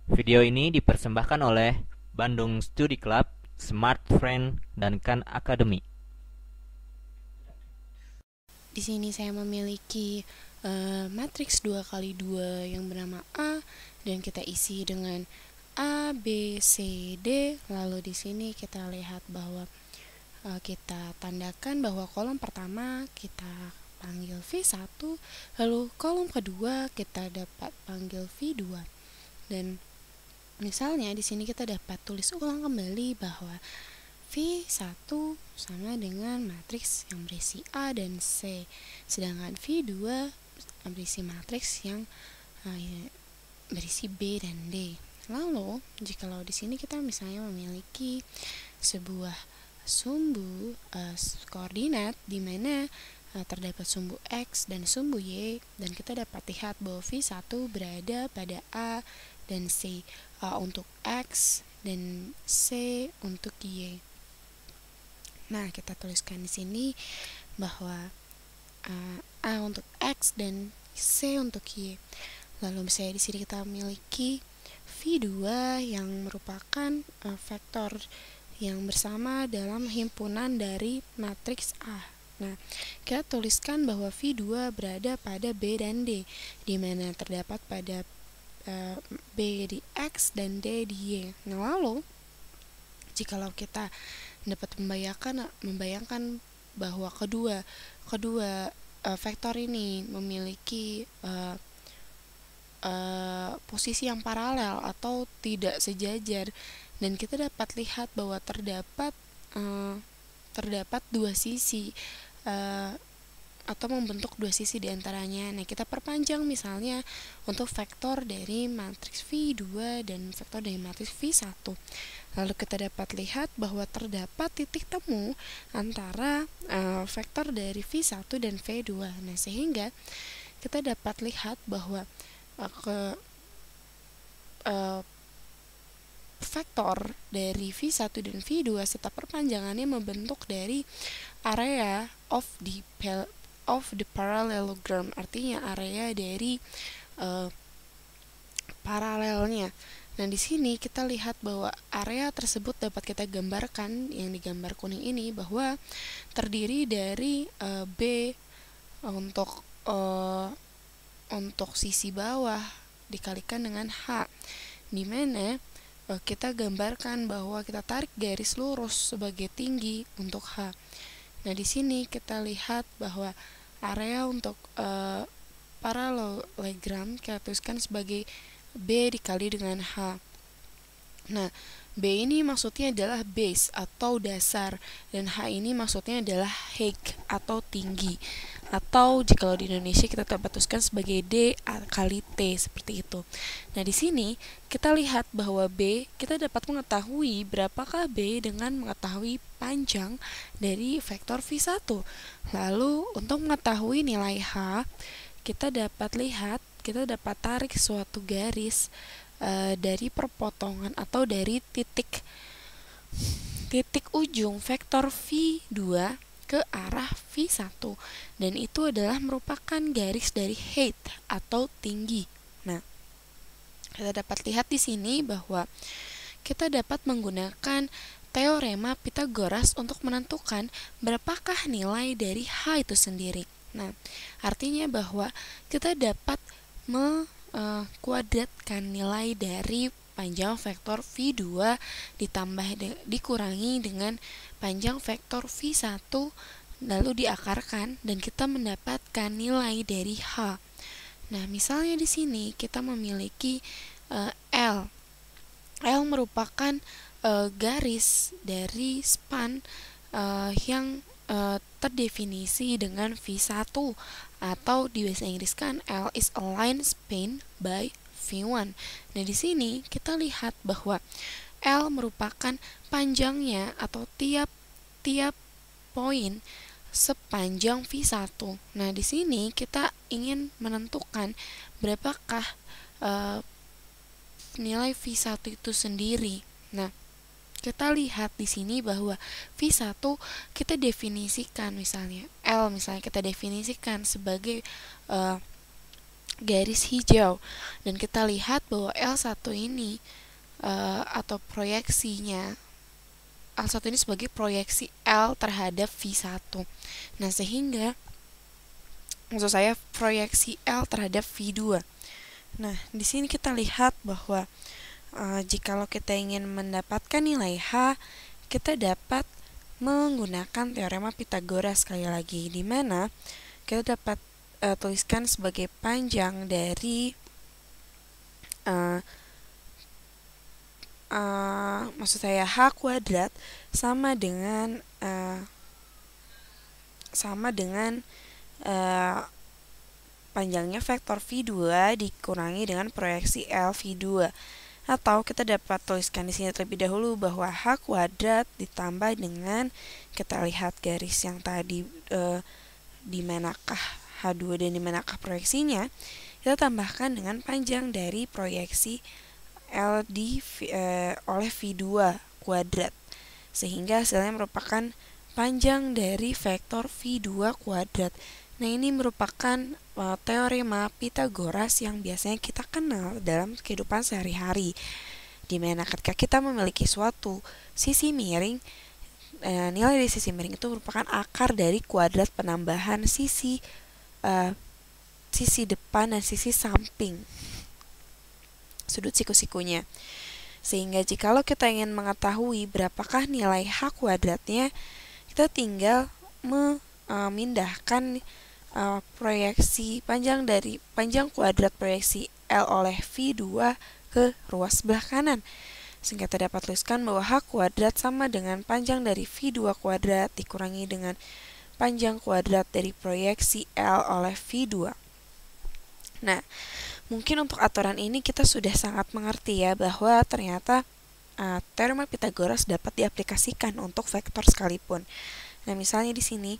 Video ini dipersembahkan oleh Bandung Study Club, Smart Friend, dan Khan Academy. Di sini saya memiliki matriks 2 kali 2 yang bernama A dan kita isi dengan A, B, C, D. Lalu di sini kita lihat bahwa kita tandakan bahwa kolom pertama kita panggil V1, lalu kolom kedua kita dapat panggil V2. Dan misalnya di sini kita dapat tulis ulang kembali bahwa V1 sama dengan matriks yang berisi A dan C, sedangkan V2 berisi matriks yang berisi B dan D. Lalu, jikalau di sini kita misalnya memiliki sebuah sumbu koordinat di mana terdapat sumbu X dan sumbu Y, dan kita dapat lihat bahwa V1 berada pada A dan C, A untuk X dan C untuk Y. Nah, kita tuliskan di sini bahwa A untuk X dan C untuk Y. Lalu misalnya di sini kita memiliki V2 yang merupakan vektor yang bersama dalam himpunan dari matriks A. Nah, kita tuliskan bahwa V2 berada pada B dan D, di mana terdapat pada B di X dan D di Y. Nah, lalu jikalau kita dapat membayangkan bahwa kedua vektor ini memiliki posisi yang paralel atau tidak sejajar, dan kita dapat lihat bahwa terdapat dua sisi atau membentuk dua sisi di antaranya. Nah, kita perpanjang misalnya untuk vektor dari matriks V2 dan vektor dari matriks V1. Lalu kita dapat lihat bahwa terdapat titik temu antara vektor dari V1 dan V2. Nah, sehingga kita dapat lihat bahwa vektor dari V1 dan V2 serta perpanjangannya membentuk dari area of the parallelogram, artinya area dari paralelnya. Nah, di sini kita lihat bahwa area tersebut dapat kita gambarkan, yang digambar kuning ini, bahwa terdiri dari B untuk sisi bawah dikalikan dengan H, di mana kita gambarkan bahwa kita tarik garis lurus sebagai tinggi untuk H. Nah, di sini kita lihat bahwa area untuk parallelogram kita tuliskan sebagai B dikali dengan H. Nah, B ini maksudnya adalah base atau dasar, dan H ini maksudnya adalah height atau tinggi, atau jika di Indonesia kita dapat tuliskan sebagai D kali T, seperti itu. Nah, di sini kita lihat bahwa B, kita dapat mengetahui berapakah B dengan mengetahui panjang dari vektor V1. Lalu untuk mengetahui nilai H, kita dapat tarik suatu garis dari perpotongan atau dari titik ujung vektor V2 ke arah V1, dan itu adalah merupakan garis dari height atau tinggi. Nah, kita dapat lihat di sini bahwa kita dapat menggunakan teorema Pythagoras untuk menentukan berapakah nilai dari H itu sendiri. Nah, artinya bahwa kita dapat kuadratkan nilai dari panjang vektor V2 dikurangi dengan panjang vektor V1, lalu diakarkan, dan kita mendapatkan nilai dari H. Nah, misalnya di sini kita memiliki L. L merupakan garis dari span yang terdefinisi dengan V1, atau di bahasa Inggris kan L is a line span by V1. Nah, di sini kita lihat bahwa L merupakan panjangnya atau tiap poin sepanjang V1. Nah, di sini kita ingin menentukan berapakah nilai V1 itu sendiri. Nah, kita lihat di sini bahwa V1 kita definisikan, misalnya L kita definisikan sebagai garis hijau, dan kita lihat bahwa L1 ini atau proyeksinya L1 ini sebagai proyeksi L terhadap V1. Nah, sehingga maksud saya proyeksi L terhadap V2. Nah, di sini kita lihat bahwa jikalau kita ingin mendapatkan nilai H, kita dapat menggunakan teorema Pythagoras sekali lagi, di mana kita dapat tuliskan sebagai panjang dari maksud saya H kuadrat sama dengan panjangnya vektor V2 dikurangi dengan proyeksi L V2. Atau kita dapat tuliskan di sini terlebih dahulu bahwa H kuadrat ditambah dengan, kita lihat garis yang tadi di manakah H2 dan di manakah proyeksinya, kita tambahkan dengan panjang dari proyeksi L oleh V2 kuadrat, sehingga hasilnya merupakan panjang dari vektor V2 kuadrat. Nah, ini merupakan teorema Pythagoras yang biasanya kita kenal dalam kehidupan sehari-hari, di mana ketika kita memiliki suatu sisi miring, nilai dari sisi miring itu merupakan akar dari kuadrat penambahan sisi depan dan sisi samping, sudut siku-sikunya. Sehingga jikalau kita ingin mengetahui berapakah nilai H kuadratnya, kita tinggal memindahkan proyeksi panjang kuadrat proyeksi L oleh V2 ke ruas sebelah kanan, sehingga kita dapat tuliskan bahwa H kuadrat sama dengan panjang dari V2 kuadrat dikurangi dengan panjang kuadrat dari proyeksi L oleh V2. Nah, mungkin untuk aturan ini kita sudah sangat mengerti ya, bahwa ternyata teorema Pythagoras dapat diaplikasikan untuk vektor sekalipun. Nah, misalnya di sini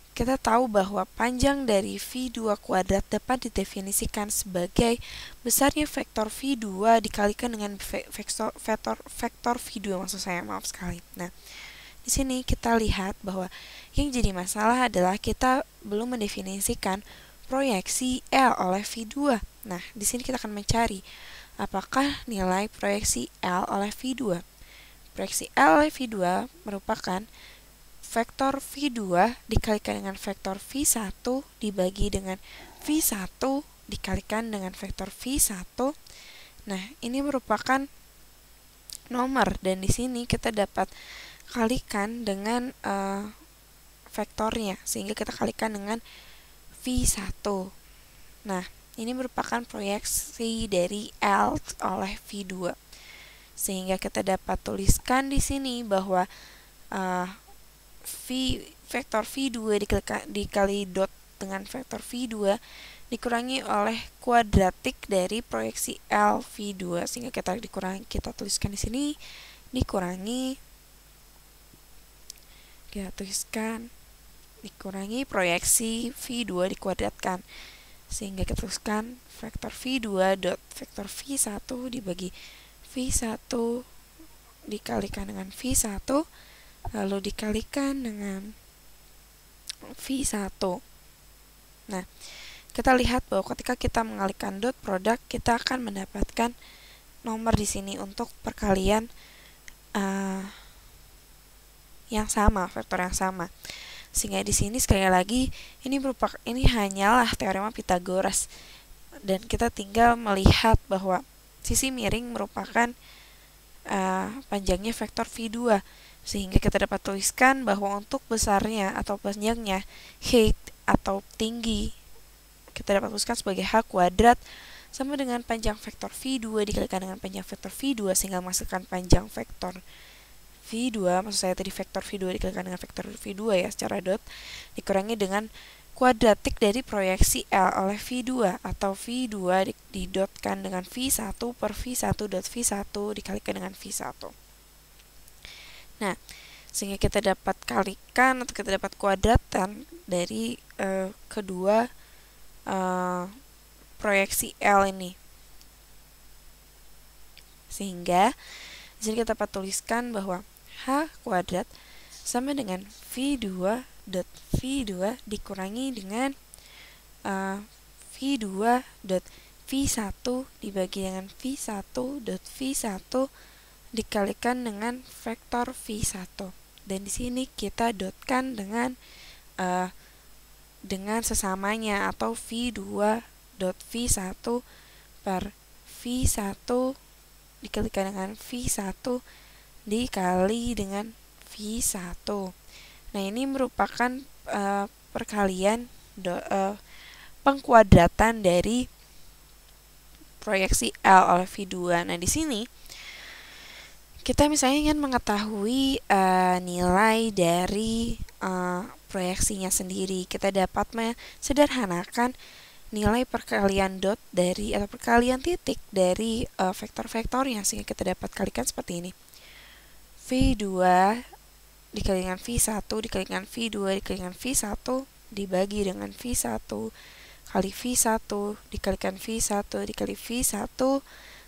kita tahu bahwa panjang dari V2 kuadrat dapat didefinisikan sebagai besarnya vektor V2 dikalikan dengan vektor V2, maksud saya, maaf sekali. Nah, di sini kita lihat bahwa yang jadi masalah adalah kita belum mendefinisikan proyeksi L oleh V2. Nah, di sini kita akan mencari apakah nilai proyeksi L oleh V2. Proyeksi L oleh V2 merupakan vektor V2 dikalikan dengan vektor V1 dibagi dengan V1 dikalikan dengan vektor V1. Nah, ini merupakan nomor, dan di sini kita dapat kalikan dengan vektornya, sehingga kita kalikan dengan V1. Nah, ini merupakan proyeksi dari L oleh V2. Sehingga kita dapat tuliskan di sini bahwa vektor V2 dikali dot dengan vektor V2 dikurangi oleh kuadratik dari proyeksi L V2, sehingga kita tuliskan di sini dikurangi proyeksi V2 dikuadratkan, sehingga kita tuliskan vektor V2 dot vektor V1 dibagi V1 dikalikan dengan V1 lalu dikalikan dengan V1. Nah, kita lihat bahwa ketika kita mengalihkan dot produk, kita akan mendapatkan nomor di sini untuk perkalian yang sama, vektor yang sama. Sehingga di sini sekali lagi ini hanyalah teorema Pythagoras, dan kita tinggal melihat bahwa sisi miring merupakan panjangnya vektor V2, sehingga kita dapat tuliskan bahwa untuk besarnya atau panjangnya height atau tinggi kita dapat tuliskan sebagai H kuadrat sama dengan panjang vektor V2 dikalikan dengan panjang vektor V2, sehingga menghasilkan panjang vektor V2, maksud saya tadi vektor V2 dikalikan dengan vektor V2 ya secara dot, dikurangi dengan kuadratik dari proyeksi L oleh V2, atau V2 didotkan dengan V1 per V1 dot V1 dikalikan dengan V1. Nah, sehingga kita dapat kalikan atau kita dapat kuadratan dari kedua proyeksi L ini. Sehingga di sini kita dapat tuliskan bahwa H kuadrat sama dengan V2 dot V2 dikurangi dengan V2 dot V1 dibagi dengan V1 dot V1 dikalikan dengan vektor V1. Dan di sini kita dotkan dengan sesamanya atau V2 dot V1 per V1 dikalikan dengan V1 dikali dengan V1. Nah, ini merupakan perkalian pengkuadratan dari proyeksi L oleh V2. Nah, di sini kita misalnya ingin mengetahui nilai dari proyeksinya sendiri. Kita dapat sederhanakan nilai perkalian dot dari atau perkalian titik dari vektor-vektornya, sehingga kita dapat kalikan seperti ini. V2 dikali dengan V1 dikali dengan V2 dikali dengan V1 dibagi dengan V1 kali V1 dikalikan V1 dikali V1,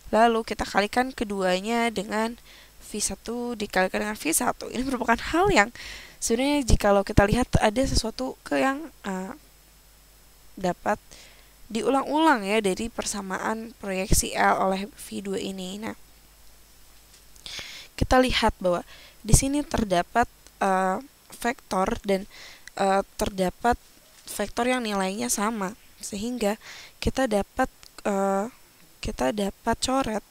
lalu kita kalikan keduanya dengan V1 dikalikan dengan V1. Ini merupakan hal yang sebenarnya jikalau kita lihat ada sesuatu yang dapat diulang-ulang ya dari persamaan proyeksi L oleh V2 ini. Nah, kita lihat bahwa di sini terdapat vektor dan terdapat vektor yang nilainya sama, sehingga kita dapat coret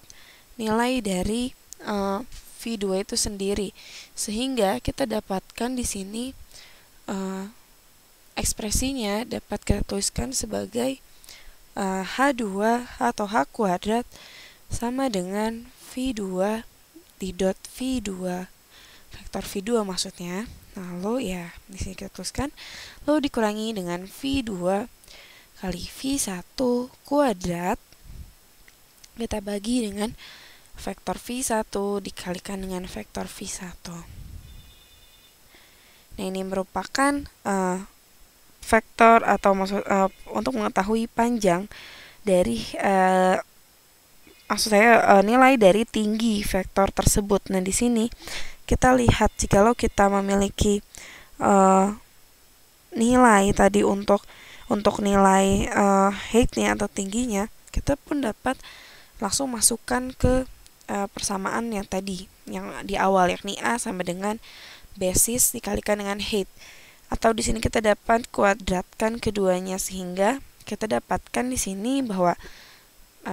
nilai dari V2 itu sendiri, sehingga kita dapatkan di sini ekspresinya dapat kita tuliskan sebagai H2 atau H kuadrat sama dengan V2 di dot V2, vektor V2 maksudnya. Lalu ya di sini kita tuliskan, lalu dikurangi dengan V2 kali V1 kuadrat, kita bagi dengan vektor V1 dikalikan dengan vektor V1. Nah, ini merupakan vektor atau untuk mengetahui panjang dari nilai dari tinggi vektor tersebut. Nah, di sini kita lihat jikalau kita memiliki nilai tadi untuk nilai height-nya atau tingginya, kita pun dapat langsung masukkan ke persamaan yang tadi yang di awal, yakni A sama dengan basis dikalikan dengan height. Atau di sini kita dapat kuadratkan keduanya, sehingga kita dapatkan di sini bahwa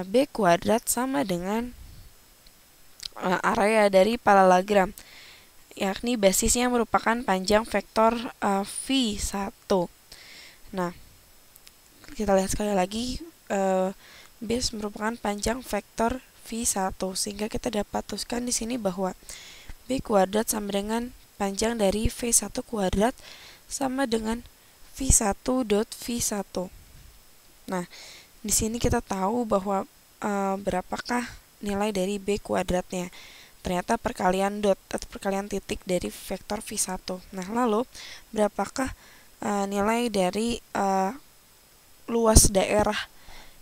B kuadrat sama dengan area dari paralelogram, yakni basisnya merupakan panjang vektor V1. Nah, kita lihat sekali lagi, base merupakan panjang vektor V1, sehingga kita dapat tuliskan di sini bahwa B kuadrat sama dengan panjang dari V1 kuadrat sama dengan V1 dot V1. Nah, di sini kita tahu bahwa berapakah nilai dari B kuadratnya. Ternyata perkalian dot atau perkalian titik dari vektor V1. Nah, lalu berapakah nilai dari luas daerah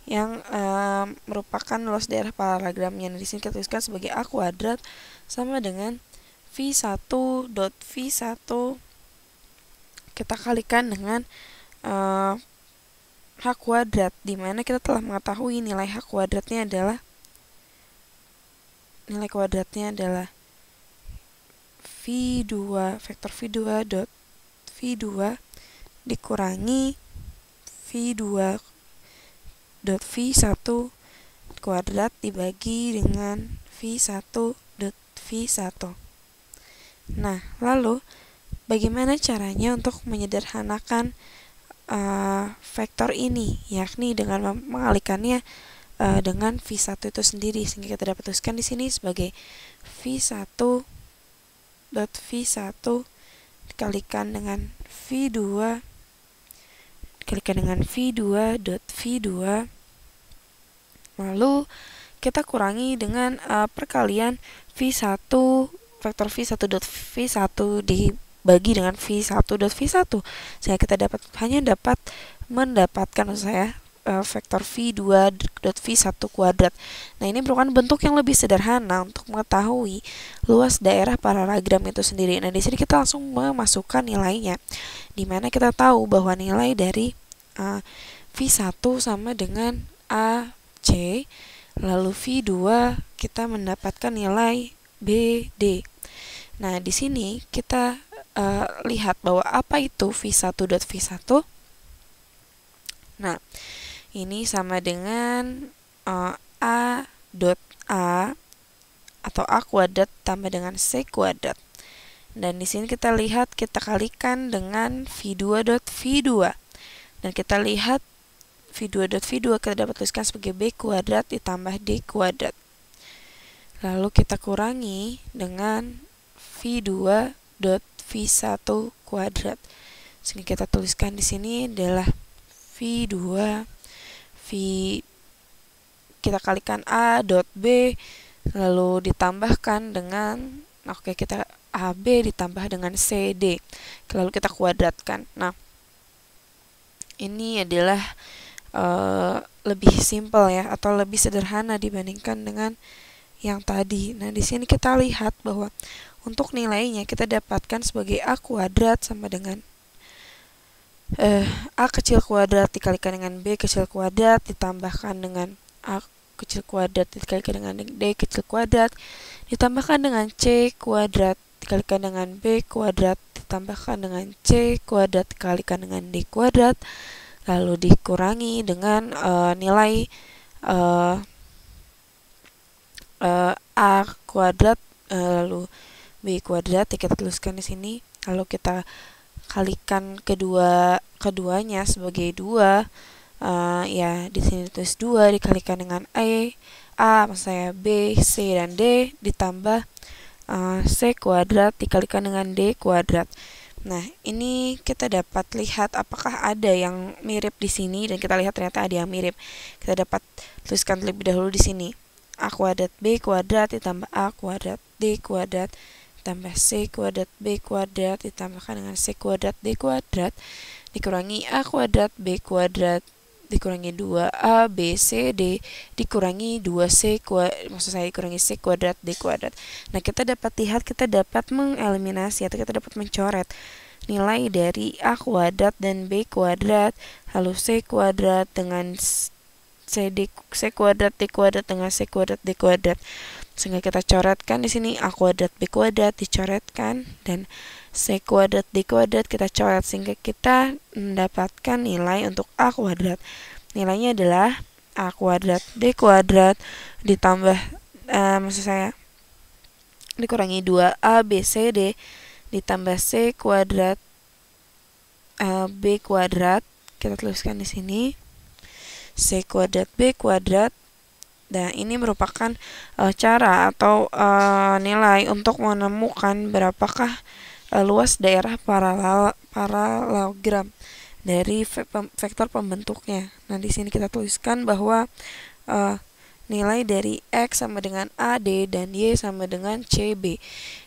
yang merupakan luas daerah paralelogramnya. Di sini kita tuliskan sebagai A kuadrat sama dengan V1 dot V1 kita kalikan dengan H kuadrat, di mana kita telah mengetahui nilai H kuadratnya adalah V2, vektor V2 dot V2 dikurangi V2 dot V1 kuadrat dibagi dengan V1 dot V1. Nah, lalu bagaimana caranya untuk menyederhanakan vektor ini, yakni dengan mengalihkannya dengan V1 itu sendiri, sehingga kita dapat tuliskan di sini sebagai V1 dot V1 dikalikan dengan V2 dikalikan dengan V2 dot V2, lalu kita kurangi dengan perkalian V1 vektor V1 dot V1 dibagi dengan V1 dot V1, sehingga kita dapat mendapatkan vektor V2 dot V1 kuadrat. Nah, ini merupakan bentuk yang lebih sederhana untuk mengetahui luas daerah paralelogram itu sendiri. Nah, di sini kita langsung memasukkan nilainya, di mana kita tahu bahwa nilai dari V1 sama dengan AC, lalu V2 kita mendapatkan nilai BD. Nah, di sini kita lihat bahwa apa itu V1.V1. Nah, ini sama dengan A dot A atau A kuadrat tambah dengan C kuadrat. Dan di sini kita lihat kita kalikan dengan V2.V2. Dan kita lihat V2.V2 kita dapat tuliskan sebagai B kuadrat ditambah D kuadrat. Lalu kita kurangi dengan V2.V1 kuadrat. Sehingga kita tuliskan di sini adalah V2 V kita kalikan A dot B lalu ditambahkan dengan kita AB ditambah dengan CD lalu kita kuadratkan. Nah, ini adalah lebih simpel ya, atau lebih sederhana dibandingkan dengan yang tadi. Nah, di sini kita lihat bahwa untuk nilainya kita dapatkan sebagai A kuadrat sama dengan A kecil kuadrat dikalikan dengan B kecil kuadrat ditambahkan dengan A kecil kuadrat dikalikan dengan D kecil kuadrat ditambahkan dengan C kuadrat dikalikan dengan B kuadrat ditambahkan dengan C kuadrat dikalikan dengan D kuadrat lalu dikurangi dengan nilai A kuadrat lalu B kuadrat kita tuliskan di sini lalu kita kalikan keduanya sebagai 2 ya di sini tulis 2 dikalikan dengan maksud saya B, C dan D ditambah C kuadrat dikalikan dengan D kuadrat. Nah, ini kita dapat lihat apakah ada yang mirip di sini dan kita lihat ternyata ada yang mirip. Kita dapat tuliskan terlebih dahulu di sini A kuadrat B kuadrat ditambah A kuadrat D kuadrat tambah C kuadrat B kuadrat ditambahkan dengan C kuadrat D kuadrat dikurangi A kuadrat B kuadrat dikurangi 2A B C D dikurangi 2C dikurangi C kuadrat D kuadrat. Nah, kita dapat lihat kita dapat mengeliminasi atau kita dapat mencoret nilai dari A kuadrat dan B kuadrat lalu C kuadrat dengan C kuadrat D kuadrat dengan C kuadrat D kuadrat. Sehingga kita coretkan di sini A kuadrat B kuadrat dicoretkan dan C kuadrat D kuadrat kita coret sehingga kita mendapatkan nilai untuk A kuadrat. Nilainya adalah A kuadrat D kuadrat ditambah dikurangi 2A B C D ditambah C kuadrat B kuadrat. Kita tuliskan di sini C kuadrat B kuadrat. Nah, ini merupakan cara atau nilai untuk menemukan berapakah luas daerah paralelogram dari vektor pembentuknya. Nah, di sini kita tuliskan bahwa nilai dari X sama dengan AD dan Y sama dengan CB.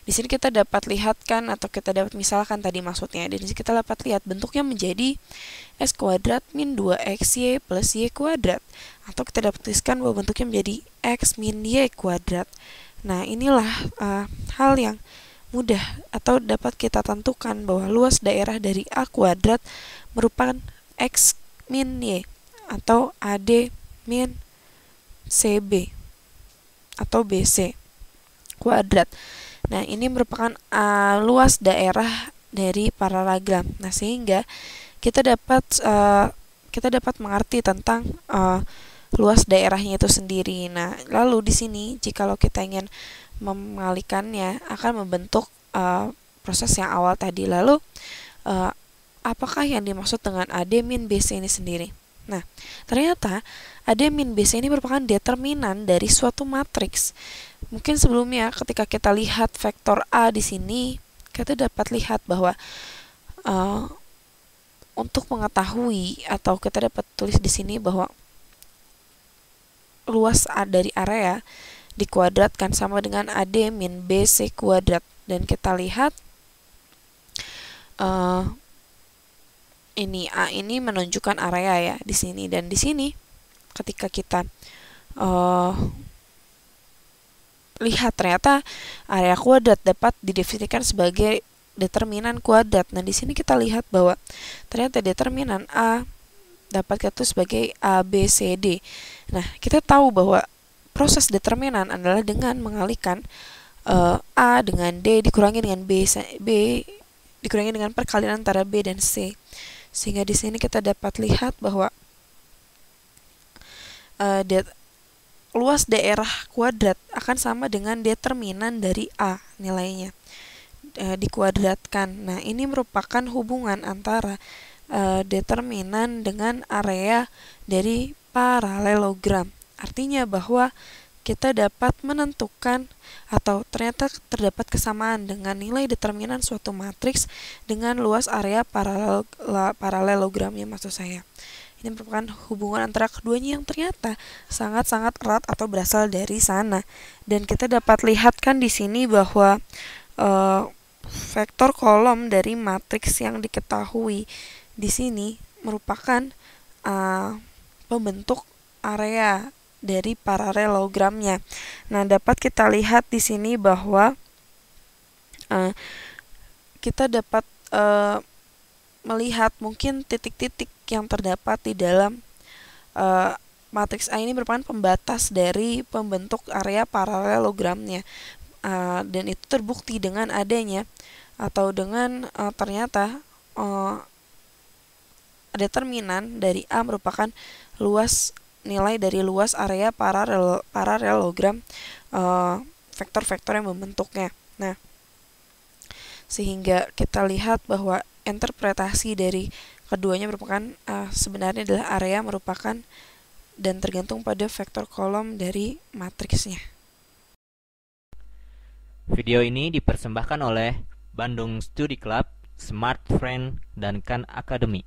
Di sini kita dapat lihatkan atau kita dapat misalkan tadi maksudnya. Dan di sini kita dapat lihat bentuknya menjadi X kuadrat min 2XY plus Y kuadrat. Atau kita dapat tuliskan bahwa bentuknya menjadi X min Y kuadrat. Nah, inilah hal yang mudah atau dapat kita tentukan bahwa luas daerah dari A kuadrat merupakan X min Y atau AD min CB atau BC kuadrat. Nah, ini merupakan luas daerah dari paralelogram. Nah, sehingga kita dapat mengerti tentang luas daerahnya itu sendiri. Nah, lalu di sini jikalau kita ingin mengalihkannya akan membentuk proses yang awal tadi. Lalu apakah yang dimaksud dengan AD min BC ini sendiri? Nah, ternyata AD min BC ini merupakan determinan dari suatu matriks. Mungkin sebelumnya ketika kita lihat vektor A di sini, kita dapat lihat bahwa untuk mengetahui atau kita dapat tulis di sini bahwa luas A dari area dikuadratkan sama dengan AD min BC kuadrat. Dan kita lihat ini A ini menunjukkan area ya di sini, dan di sini ketika kita lihat ternyata area kuadrat dapat didefinisikan sebagai determinan kuadrat. Nah, di sini kita lihat bahwa ternyata determinan A dapat kita tulis sebagai A, B, C, D. Nah, kita tahu bahwa proses determinan adalah dengan mengalihkan A dengan D dikurangi dengan B dikurangi dengan perkalian antara B dan C. Sehingga di sini kita dapat lihat bahwa luas daerah kuadrat akan sama dengan determinan dari A nilainya dikuadratkan. Nah, ini merupakan hubungan antara determinan dengan area dari paralelogram. Artinya bahwa kita dapat menentukan atau ternyata terdapat kesamaan dengan nilai determinan suatu matriks dengan luas area paralelogramnya, maksud saya. Ini merupakan hubungan antara keduanya yang ternyata sangat-sangat erat atau berasal dari sana. Dan kita dapat lihatkan di sini bahwa vektor kolom dari matriks yang diketahui di sini merupakan pembentuk area dari paralelogramnya. Nah, dapat kita lihat di sini bahwa kita dapat melihat mungkin titik-titik yang terdapat di dalam matriks A ini merupakan pembatas dari pembentuk area paralelogramnya. Dan itu terbukti dengan adanya atau dengan ternyata determinan dari A merupakan nilai dari luas area paralelogram vektor-vektor yang membentuknya. Nah, sehingga kita lihat bahwa interpretasi dari keduanya merupakan sebenarnya adalah area merupakan dan tergantung pada vektor kolom dari matriksnya. Video ini dipersembahkan oleh Bandung Study Club, Smart Friend, dan Khan Academy.